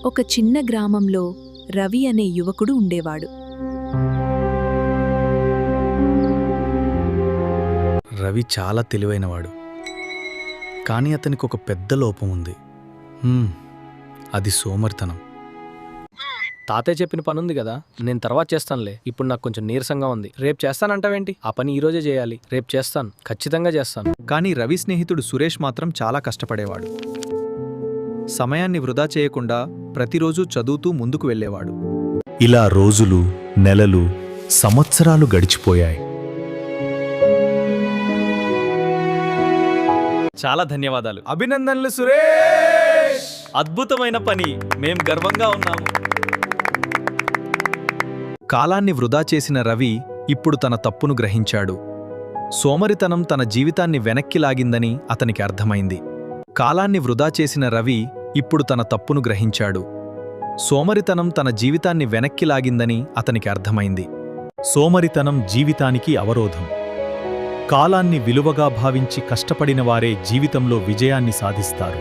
ఒక చిన్న గ్రామంలో రవి అనే యువకుడు ఉండేవాడు. రవి చాలా తెలివైనవాడు, కానీ అతనికి ఒక పెద్ద లోపం ఉంది. అది సోమరితనం. తాతయ్య చెప్పిన పని ఉంది కదా, నేను తర్వాత చేస్తానులే. ఇప్పుడు నాకు కొంచెం నీరసంగా ఉంది. రేపు చేస్తానంటావేంటి? ఆ పని ఈరోజే చేయాలి. రేపు చేస్తాను, ఖచ్చితంగా చేస్తాను. కానీ రవి స్నేహితుడు సురేష్ మాత్రం చాలా కష్టపడేవాడు. సమయాన్ని వృధా చేయకుండా ప్రతిరోజూ చదువుతూ ముందుకు వెళ్ళేవాడు. ఇలా రోజులు, నెలలు, సంవత్సరాలు గడిచిపోయాయి. చాలా ధన్యవాదాలు. అభినందనలు సురేష్, అద్భుతమైన పని. మేం గర్వంగా ఉన్నాము. కాలాన్ని వృధా చేసిన రవి ఇప్పుడు తన తప్పును గ్రహించాడు. సోమరితనం తన జీవితాన్ని వెనక్కి లాగిందని అతనికి అర్థమైంది. కాలాన్ని వృధా చేసిన రవి ఇప్పుడు తన తప్పును గ్రహించాడు. సోమరితనం తన జీవితాన్ని వెనక్కి లాగిందని అతనికి అర్థమైంది. సోమరితనం జీవితానికి అవరోధం. కాలాన్ని విలువగా భావించి కష్టపడినవారే జీవితంలో విజయాన్ని సాధిస్తారు.